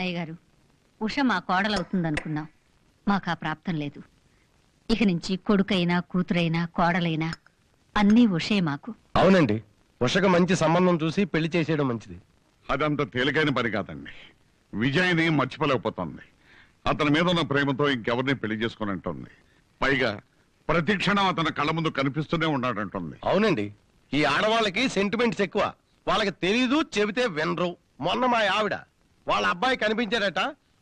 అన్నయ్య గారు, ఉష మా కోడలవుతుందనుకున్నాం. మాకు ఆ ప్రాప్తం లేదు. ఇక నుంచి కొడుకైనా కూతురైనా కోడలైనా అన్నీ ఉషే మాకు. అవునండి, ఉషకు మంచి సంబంధం చూసి పెళ్లి చేసేయడం మంచిది. అదంత తేలికైన పని కాదండి. విజయ్ని మర్చిపోలేకపోతుంది. అతని మీద ఉన్న ప్రేమతో ఇంకెవరిని పెళ్లి చేసుకుని పైగా ప్రతి క్షణం అతని కళ్ళ ముందు కనిపిస్తూనే ఉన్నాడంటుంది. అవునండి, ఈ ఆడవాళ్ళకి సెంటిమెంట్స్ ఎక్కువ. వాళ్ళకి తెలీదు, చెబితే వినరు. మొన్న మా ఆవిడ వాళ్ళ అబ్బాయి కనిపించాడట,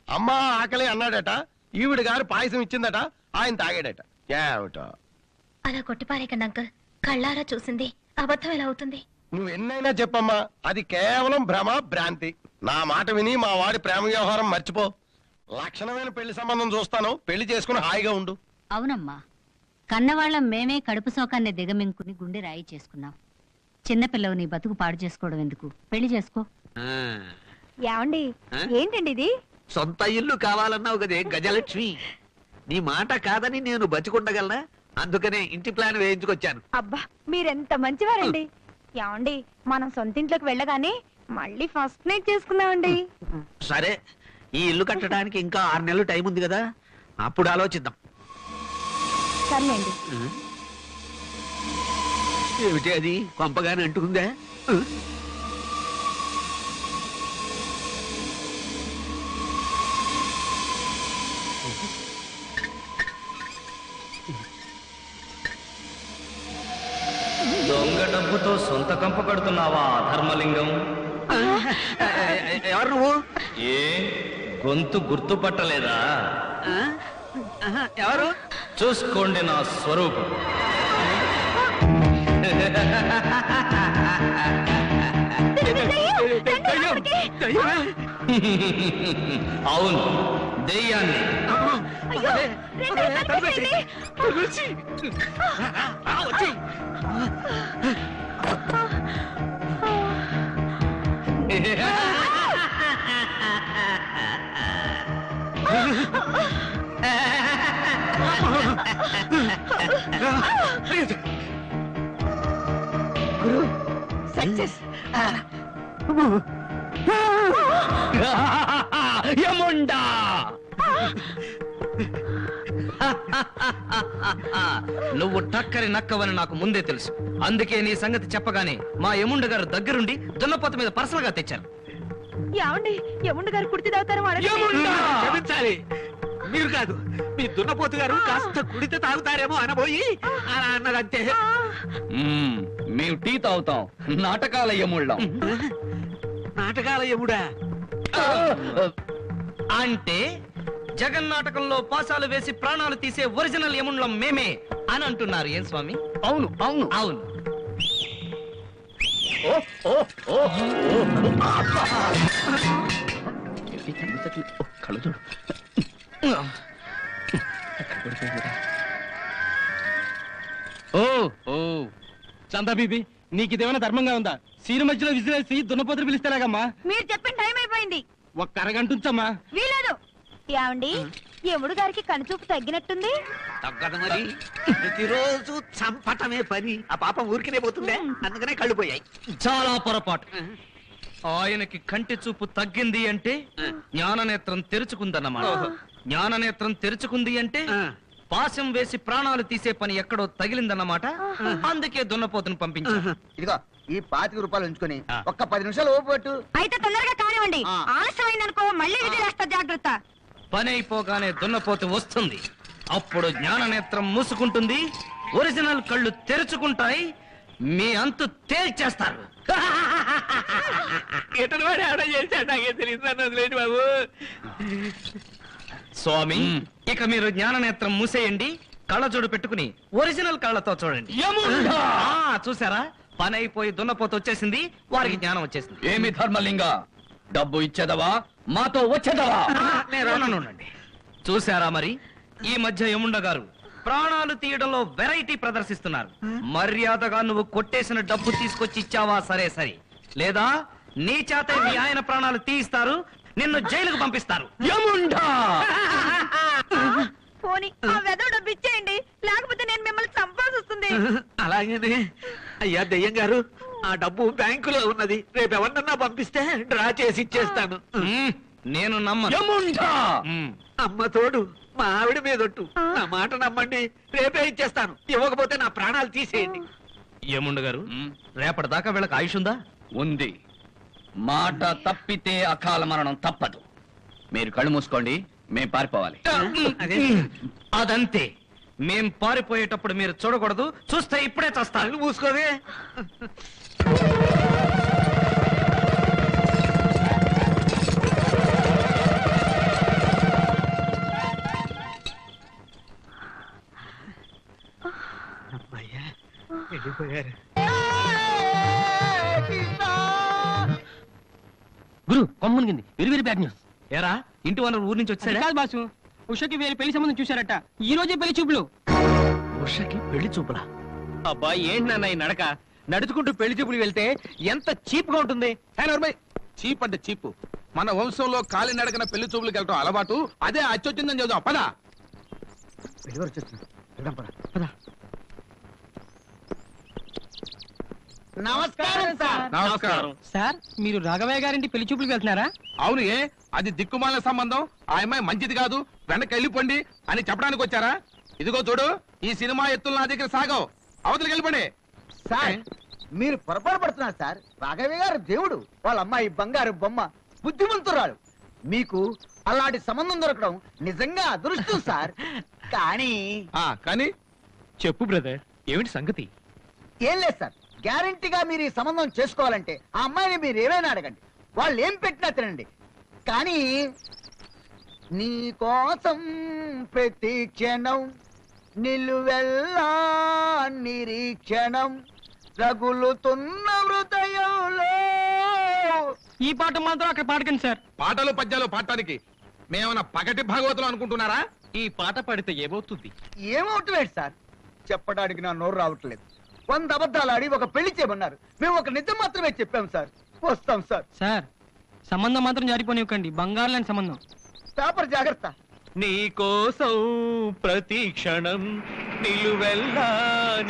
అమ్మా ఆకలి అన్నాడట, ఈవిడ గారు పాయసం ఇచ్చిందట, ఆయన తాగాడట. ఏమిటో అలా కొట్టిపారేకండి అంకుల్. కళ్ళారా చూసింది అబద్ధం ఎలా అవుతుంది? నువ్వు ఎన్నైనా చెప్పమ్మా, అది కేవలం భ్రమ, భ్రాంతి. నా మాట విని మా వాడి ప్రేమ వ్యవహారం మర్చిపో. లక్షణమైన పెళ్లి సంబంధం చూస్తాను, పెళ్లి చేసుకుని హాయిగా ఉండు. అవునమ్మా, కన్నవాళ్ళం మేమే కడుపు సోకాన్ని దిగమింగుకుని గుండె రాయి చేసుకున్నాం. చిన్నపిల్లవు నీ బతుకు పాడు చేసుకోవడం ఎందుకు? పెళ్లి చేసుకో. ఏమండి, ఏంటండి ఇది? సొంత ఇల్లు కావాలన్నావు కదే గజలక్ష్మి. నీ మాట కాదని నేను బతికుండగలనా? అందుకనే ఇంటి ప్లాన్ వేయించుకొచ్చాను. అబ్బా, మీరెంత మంచివారండి. ఏమండి, మనం సొంత ఇంట్లోకి వెళ్ళగానే మళ్ళీ ఫస్ట్ నైట్ చేసుకున్నామండి. సరే, ఈ ఇల్లు కట్టడానికి ఇంకా 6 నెలలు టైం ఉంది కదా, అప్పుడు ఆలోచిద్దాం. సర్లేండి. ఏమిటి అది కొంపగానే అంటుకుందా? దొంగ డబ్బుతో సొంత కంప కడుతున్నావా ధర్మలింగం? ఎవరు నువ్వు? ఏ గొంతు గుర్తుపట్టలేదా? ఎవరు? చూసుకోండి నా స్వరూపం. అవును, దెయ్యాన్ని. గురు సక్సెస్. యముండా, నువ్వు టక్కరి నక్కవని నాకు ముందే తెలుసు. అందుకే నీ సంగతి చెప్పగానే మా యముండ గారు దగ్గరుండి దున్నపోత మీద పర్సనల్ గా తెచ్చారు. ఏమండి, యముండ గారు కుర్తి తాగుతారు. క్షమించాలి, మీరు కాదు, మీ దున్నపోతు గారు కాస్త కుడితే తాగుతారేమో అనబోయి అలా అన్నదంతే. మేము టీ తాగుతాం, నాటకాల యముళ్ళం. నాటకాల యముడా అంటే జగన్నాటకంలో పాసాలు వేసి ప్రాణాలు తీసే ఒరిజినల్ యముళ్ళం మేమే అని అంటున్నారు. ఏం స్వామి? అవును అవును అవును. కళ్ళు చూడు. చందా బీబీ, నీకిదేమైనా ధర్మంగా ఉందా? సీను మధ్యలో విసిరేసి దున్నపోతులు పిలిస్తేలాగమ్మా. మీరు చెప్పిన టైం అయిపోయింది. ఒక్క అరగంట ఉంచమ్మా. వీలేదు. ఏమండి, యముడు గారికి కనుచూపు తగ్గినట్టుంది. తగ్గదు మరి, ప్రతిరోజు చంపటమే పని. ఆ పాపం ఊరికినే పోతుందే, అందుకనే కళ్ళు పోయాయి. చాలా పొరపాటు. ఆయనకి కంటి చూపు తగ్గింది అంటే జ్ఞాననేత్రం తెరుచుకుందన్నమాట. జ్ఞాననేత్రం తెరుచుకుంది అంటే పాశం వేసి ప్రాణాలు తీసే పని ఎక్కడో తగిలిందన్నమాట. అందుకే దున్నపోతును పంపించారు. ఇదిగో ఈ 25 రూపాయలు ఉంచుకొని ఒక్క 10 నిమిషాలు ఓపెట్టు. అయితే తొందరగా కానివ్వండి. ఆలస్యమైందనుకో మళ్ళీ విజయ్ జాగ్రత్త. పని అయిపోగానే దున్నపోతు వస్తుంది. అప్పుడు జ్ఞాననేత్రం మూసుకుంటుంది, ఒరిజినల్ కళ్ళు తెరుచుకుంటాయి. మీ అంతు తేల్చేస్తారు. ఎటనవాడు ఆడ చేశాడు నాకే తెలియదు బాబు. స్వామి, ఇక మీరు జ్ఞాననేత్రం మూసేయండి, కళ్ళజోడు పెట్టుకుని ఒరిజినల్ కళ్ళతో చూడండి. చూసారా, పని అయిపోయి దున్నపోతు వచ్చేసింది, వారికి జ్ఞానం వచ్చేసింది. ఏమి ధర్మలింగ, డబ్బు ఇచ్చేదవా మాతో వచ్చేదవా? ఉండండి. చూసారా మరి, ఈ మధ్య యముండ గారు ప్రాణాలు తీయడంలో వెరైటీ ప్రదర్శిస్తున్నారు. మర్యాదగా నువ్వు కొట్టేసిన డబ్బు తీసుకొచ్చి ఇచ్చావా సరే సరే, లేదా నీ చేత మీ ఆయన ప్రాణాలు తీయిస్తారు, నిన్ను జైలుకు పంపిస్తారు. యముండా, పోనీ ఆ వెధవ డబ్బు ఇచ్చేయండి, లేకపోతే నేను మిమ్మల్ని చంపాల్సి వస్తుంది. అలాగేనే అయ్యా దెయ్యం గారు, ఆ డబ్బు బ్యాంకులో ఉన్నది. రేపు ఎవరినన్నా పంపిస్తే డ్రా చేసి ఇచ్చేస్తాను. నేను నమ్మను. యముండా! మ్. అమ్మ తోడు మా ఆవిడ మీదొట్టు. నా మాట నమ్మండి, రేపే ఇచ్చేస్తాను. ఇవ్వకపోతే నా ప్రాణాలు తీసేయండి. ఏముండ గారు, రేపటిదాకా వీళ్ళకి ఆయుష్ ఉందా? ఉంది. మాట తప్పితే అకాల మరణం తప్పదు. మీరు కళ్ళు మూసుకోండి, మేం పారిపోవాలి. అదంతే. మేం పారిపోయేటప్పుడు మీరు చూడకూడదు, చూస్తే ఇప్పుడే చస్తాను. మూసుకోవే. అమ్మయ్యా, వెళ్ళిపోయారు. గురు కొమ్మనిగింది. Very very bad news. ఏరా, ఇంటి వనరు ఊరి నుంచి వచ్చాడా? కాదు బాసు, ఉషకి వేరే పెళ్లి సంబంధం చూశారట. ఈ రోజే పెళ్లి చూపులు. ఉషకి పెళ్లి చూపులా? అబ్బా ఏంటి నాన్న ఈ నడక? నడుచుకుంటూ పెళ్లి చూపులు వెళ్తే ఎంత చీప్ గా ఉంటుంది. చీప్ అంటే చీప్. మన వంశంలో కాలి నడకన పెళ్లి చూపులకు వెళ్ళటం అలవాటు. అదే అచ్చొచ్చిందని చదువు. పదా నమస్కారం సార్. నమస్కారం. సార్, మీరు రాఘవయ్య గారింటి పెళ్లి చూపులకు వెళ్తున్నారా? అవును, ఏ అది దిక్కుమాలిన సంబంధం. ఆ అమ్మాయి మంచిది కాదు, వెనక్కి వెళ్ళిపోండి అని చెప్పడానికి వచ్చారా? ఇదిగో చూడు, ఈ సినిమా ఎత్తులు నా దగ్గర సాగవు. అవతలికి వెళ్ళిపోండి. సార్ మీరు పొరపాటు పడుతున్నారు సార్. రాఘవయ్య గారు దేవుడు, వాళ్ళ అమ్మాయి బంగారు బొమ్మ, బుద్ధిమంతురాలు. మీకు అలాంటి సంబంధం దొరకడం నిజంగా అదృష్టం సార్. కానీ చెప్పు బ్రదర్, ఏమిటి సంగతి? ఏం లేదు సార్, గ్యారంటీగా మీరు ఈ సంబంధం చేసుకోవాలంటే ఆ అమ్మాయిని మీరు ఏమైనా అడగండి, వాళ్ళు ఏం పెట్టినా తినండి. కానీ నీ కోసం ప్రతి క్షణం నిలువెల్లా నిరీక్షణం రగులుతున్న హృదయంలో. ఈ పాట మాత్రం అక్కడ పాడకండి సార్. పాటలు పద్యాలు పాడటానికి మేమన్నా పగటి భాగవతులు అనుకుంటున్నారా? ఈ పాట పాడితే ఏమవుతుంది? ఏమవుతుంది సార్, చెప్పడానికి నా నోరు రావట్లేదు. 100 అబద్ధాలు ఆడి ఒక పెళ్లి చేయమన్నారు, మేము ఒక నిజం మాత్రమే చెప్పాం సార్. వస్తాం సార్. సార్, సంబంధం మాత్రం జారిపోనివ్వకండి. బంగారు లాంటి సంబంధం. పేపర్ జాగ్రత్త. నీ కోసం ప్రతి క్షణం నిలువెల్లా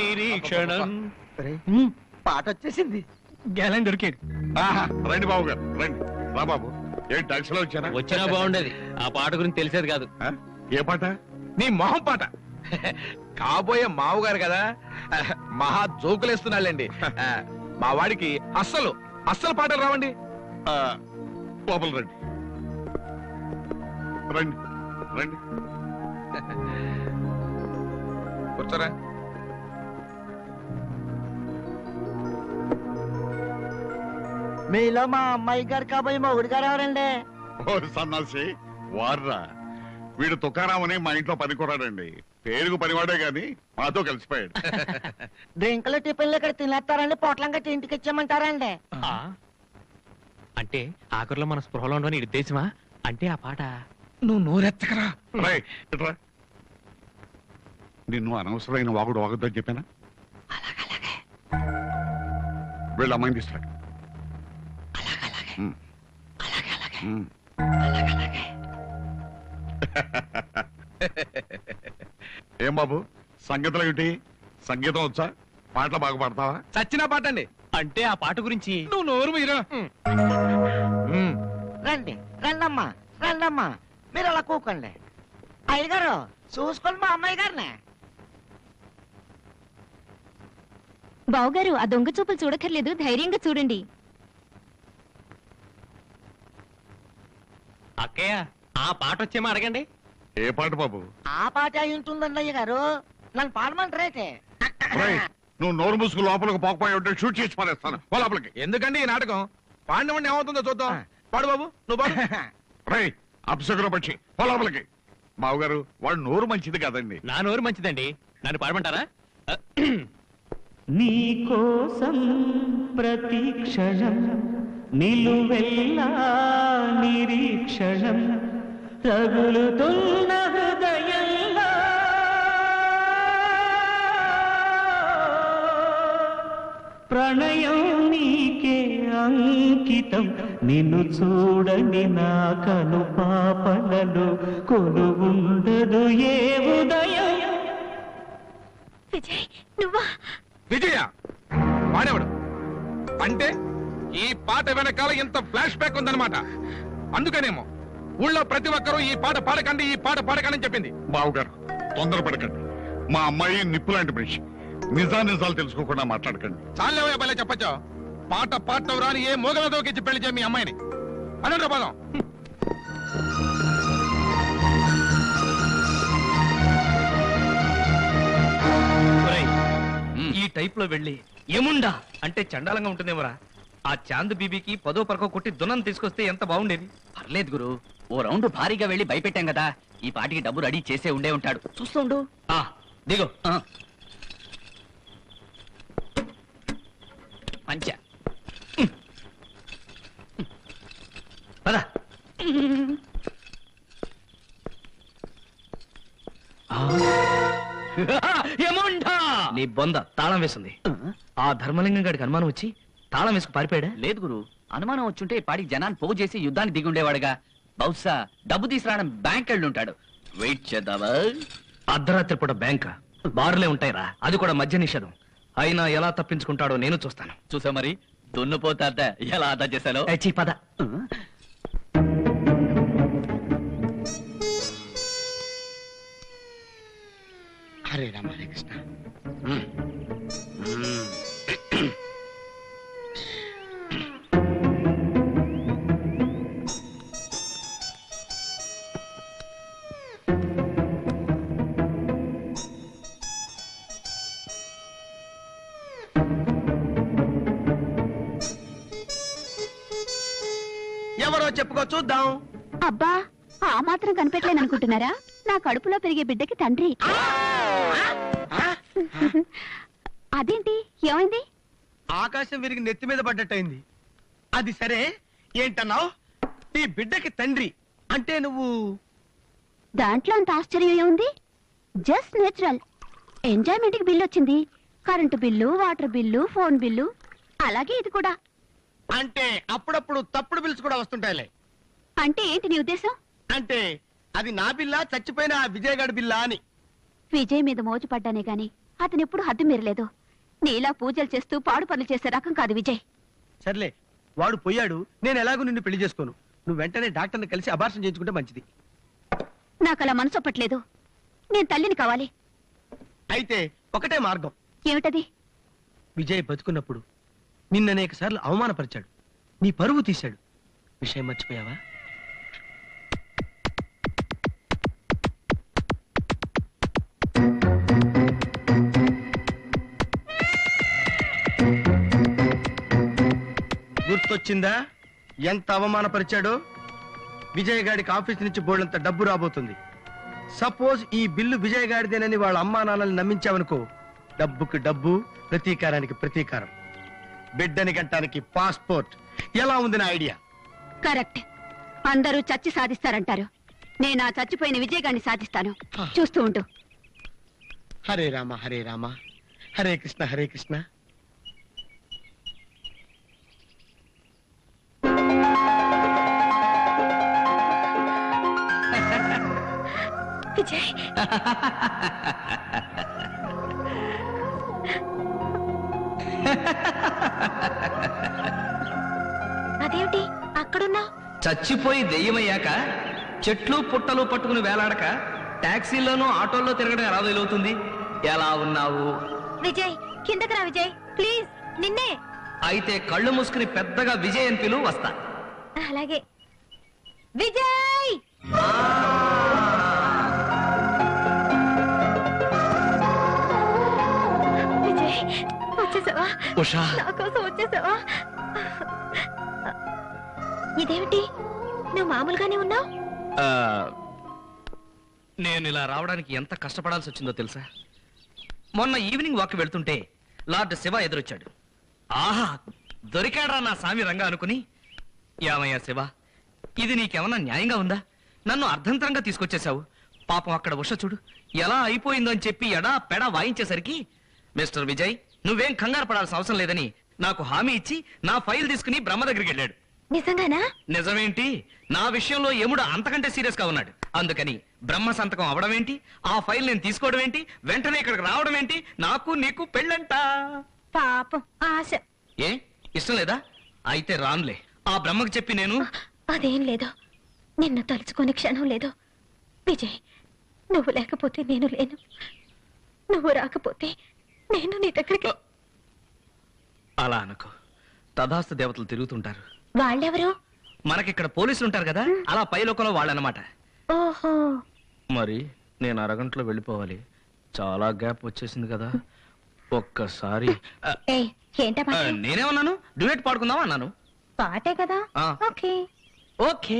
నిరీక్షణం. పాట వచ్చేసింది. గ్యాలన్ దొరికాడు. ఆహా, రండి బాబు గారు, రండి. రా బాబు. ఏ టాక్సీలో వచ్చారా? వచ్చినా బాగుండేది. ఆ పాట గురించి తెలిసేది కాదు. ఆ? ఏ పాట? నీ మొహం పాట. కాబోయే మావుగారు కదా, మహా జోకులేస్తున్నాళ్ళండి. మా వాడికి అస్సలు పాటలు రావండి. ఆ, లోపల రండి. రండి రండి. కూర్చోరా. మీలో మా అమ్మాయి గారు కాబోయే మొగుడు గారు ఎవరండి? ఓ సన్నాసి వార్రా. వీడు తుకారామని మా ఇంట్లో పనికొరాడండి. పేరుకు పనివాడే గాని మాతో కలిసిపోయాడు. డ్రింకులు టిఫిన్లు ఇక్కడ తినేస్తారండి, పొట్లం కట్టి ఇంటికి ఇచ్చామంటారండి. అంటే ఆఖరిలో మన స్పృహలో ఉండని ఉద్దేశమా? అంటే ఆ పాట నువ్వు నోరెత్తకరా. రేయ్, ఇట్రా. నిన్ను అనవసరమైన వాగుడు వాగుద్దని చెప్పానా? వీళ్ళ అమ్మాయిని తీసుకురా. ఉమ్. ఏం బాబు, సంగీతం ఏమిటి? సంగీతం వచ్చా? పాటలు బాగా పాడతావా? చచ్చిన పాట అండి. అంటే ఆ పాట గురించి నువ్వు నోరు మీరా. రండి రండమ్మా, రండమ్మా. మీరు అలా కూకండి. అయ్యగారు చూసుకోండి మా అమ్మాయి గారిని. బావగారు, ఆ దొంగ చూపులు చూడక్కర్లేదు, ధైర్యంగా చూడండి. అక్కయ్య, ఆ పాట వచ్చేమో అడగండి. ఏ పాట బాబు? ఆ పాట అయి ఉంటుందండి అయ్యగారు. నన్ను పాడమంటారైతే. రేయ్, నువ్వు నోరు మూసుకు లోపలికి పోకపోయి ఉంటే షూట్ చేసి పారేస్తాను. పో లోపలికి. ఎందుకండి ఈ నాటకం? పాండవండి ఏమవుతుందో చూద్దాం. పాడు బాబు, నువ్వు పాడు. రేయ్, అప్సగుర పక్షి, పో లోపలికి. మావుగారు, వాడు నోరు మంచిది కాదండి. నా నోరు మంచిదండి. నన్ను పాడమంటారా? నీ కోసం ప్రతి క్షణం నిలువెల్లా నిరీక్షణం రగులుతున్న హృదయంలో ప్రణయం నీకే అంకితం. నిన్ను చూడని నా కను పాపలలో కొలువుండదు ఏ ఉదయం. విజయ్, నువ్వా? విజయ వాడేవాడు అంటే ఈ పాట వెనకాల ఇంత ఫ్లాష్ బ్యాక్ ఉందన్నమాట. అందుకనేమో ఊళ్ళో ప్రతి ఒక్కరూ ఈ పాట పాడకండి ఈ పాట పాడకండి అని చెప్పింది. బావగారు తొందరపడకండి. మా అమ్మాయి నిప్పు లాంటి మనిషి. నిజాలు తెలుసుకోకుండా మాట్లాడకండి. చాలేవే భలే చెప్పచ్చా. పాట పాడటం రాని ఏ మోగలతోకిచ్చి పెళ్లి చేయ మీ అమ్మాయిని అనండి పదం. ఈ టైప్ లో వెళ్ళి ఏముండా అంటే చండాలంగా ఉంటుందేమోరా. ఆ చాంద్ బీబీకి 10వ పరకో కొట్టి దున్నం తీసుకొస్తే ఎంత బాగుండేది. పర్లేదు గురు, ఓ రౌండ్ భారీగా వెళ్ళి భయపెట్టాం కదా, ఈ పాటికి డబ్బు రెడీ చేసే ఉండే ఉంటాడు. చూస్తుండు. దిగో. పంచ పద. ఏముండా నీ బొంద తాళం వేసింది. ఆ ధర్మలింగం గారికి అనుమానం వచ్చి తాళం వేసుకు పారిపోయాడా? లేదు గురు, అనుమానం వచ్చుంటే ఈ పాటికి జనాన్ని పోగు చేసి యుద్ధానికి దిగి ఉండేవాడుగా. బహుశా డబ్బు తీసుకురావడం బ్యాంక్ వెళ్ళి ఉంటాడు. వెయిట్ చేద్దావా? అర్ధరాత్రి పూట బ్యాంక్ బార్లే ఉంటాయిరా, అది కూడా మద్య నిషేధం. అయినా ఎలా తప్పించుకుంటాడో నేను చూస్తాను. చూసా మరి, దున్నుపోతా ఎలా అదా చేశాలో. పద. హరే రామ హరే కృష్ణ. ఎవరో చెప్పుకో చూద్దాం. అబ్బా ఆ మాత్రం కనిపెట్టలేననుకుంటున్నారా? నా కడుపులో పెరిగే బిడ్డకి తండ్రి. అదేంటి, ఏమైంది? ఆకాశం విరిగి నెత్తి మీద పడ్డట్టయింది. అది సరే, ఏంటన్నావు? నీ బిడ్డకి తండ్రి అంటే నువ్వు? దాంట్లో అంత ఆశ్చర్యం ఏముంది? Just natural. ఎంజాయ్మెంట్ కి బిల్లు వచ్చింది. Current bill, water bill, phone bill, అలాగే ఇది కూడా. అంటే అప్పుడప్పుడు తప్పుడు బిల్స్ కూడా వస్తుంటాయిలే. అంటే ఏంటి నీ ఉద్దేశం? అంటే అది నా బిల్లా, చచ్చిపోయిన ఆ విజయగాడి బిల్లా అని. విజయ్ మీద మోజు పడ్డానే గాని అతను ఎప్పుడు హద్దు మీరలేదు. నీలా పూజలు చేస్తూ పాడు పనులు చేసే రకం కాదు విజయ్. సర్లే, వాడు పోయాడు. నేను ఎలాగో నిన్ను పెళ్లి చేసుకోను. నువ్వు వెంటనే డాక్టర్ని కలిసి అబార్షన్ చేయించుకుంటే మంచిది. నాకు అలా మనసు ఒప్పట్లేదు. నేను తల్లిని కావాలి. అయితే ఒకటే మార్గం. ఏమిటది? విజయ్ బతుకున్నప్పుడు నిన్ననేక సార్లు అవమానపరిచాడు, నీ పరువు తీశాడు. విషయం మర్చిపోయావా? గుర్తొచ్చిందా ఎంత అవమానపరిచాడో? విజయ్ గాడికి ఆఫీస్ నుంచి బోర్డంత డబ్బు రాబోతుంది. సపోజ్ ఈ బిల్లు విజయ్ గాడిదేనని వాళ్ళ అమ్మా నాన్నల్ని నమ్మించావనుకో, డబ్బుకి డబ్బు, ప్రతీకారానికి ప్రతీకారం. బిడ్డని గంటానికి పాస్పోర్ట్. ఎలా ఉంది నా ఐడియా? కరెక్ట్. అందరూ చచ్చి సాధిస్తారంటారు. నేను ఆ చచ్చిపోయిన విజయ్ గారిని సాధిస్తాను. చూస్తూ ఉండు. హరే రామ హరే రామ, హరే కృష్ణ హరే కృష్ణ. విజయ్, అదేమిటి అక్కడున్నా? చచ్చిపోయి దెయ్యమయ్యాక చెట్లు పుట్టలు పట్టుకుని వేలాడక టాక్సీలోనూ ఆటోల్లో తిరగడం ఎలా వీలవుతుంది? ఎలా ఉన్నావు? విజయ్ కిందకి రా. విజయ్ ప్లీజ్, నిన్నే. అయితే కళ్ళు మూసుకుని పెద్దగా విజయ్ అని పిలువు, వస్తా. అలాగే. విజయ్! విజయ్ వచ్చేసావా? ఉషా, నా కోసం వచ్చేసావా? ఇదేమిటి, నువ్వు మామూలుగానే ఉన్నావు? నేను ఇలా రావడానికి ఎంత కష్టపడాల్సి వచ్చిందో తెలుసా? మొన్న ఈవినింగ్ వాక్ వెళ్తుంటే లార్డ్ శివ ఎదురొచ్చాడు. ఆహా, దొరికాడ్రా నా సామి రంగా అనుకుని, యామయ్యా శివ, ఇది నీకేమన్నా న్యాయంగా ఉందా? నన్ను అర్ధంతరంగా తీసుకొచ్చేశావు. పాపం అక్కడ ఉష చూడు ఎలా అయిపోయిందో అని చెప్పి ఎడా పెడా వాయించేసరికి, మిస్టర్ విజయ్ నువ్వేం కంగారు పడాల్సిన అవసరం లేదని నాకు హామీ ఇచ్చి నా ఫైల్ తీసుకుని బ్రహ్మ దగ్గరికి వెళ్ళాడు. నిజంగానా? నిజమేంటి, నా విషయంలో యముడు అంతకంటే సీరియస్ గా ఉన్నాడు. అందుకని బ్రహ్మ సంతకం అవడం ఏంటి, ఆ ఫైల్ నేను తీసుకోవడం ఏంటి, వెంటనే ఇక్కడికి రావడం ఏంటి, నాకు నీకు పెళ్ళంట. పాపం ఆశ. ఏ ఇష్టం లేదా? అయితే రానులే. ఆ బ్రహ్మకు చెప్పి నేను. అదేం లేదు. నిన్ను తలుచుకునే క్షణం లేదు. విజయ్, నువ్వు లేకపోతే నేను లేను, నువ్వు రాకపోతే నేను నీ దగ్గరికి. అలా అనుకో, తదాస్తు దేవతలు తిరుగుతుంటారు. వాళ్ళెవరు? మనకిక్కడ పోలీసులు ఉంటారు కదా, అలా పై లోకంలో వాళ్ళనమాట. ఓహో, మరి నేను అరగంటలో వెళ్ళిపోవాలి. చాలా గ్యాప్ వచ్చేసింది కదా. ఒక్కసారి ఏయ్, ఏంటా పాట? నేనేమన్నాను? డ్యూయట్ పాడుకుందాం అన్నాను. పాటే కదా. ఆ. Okay okay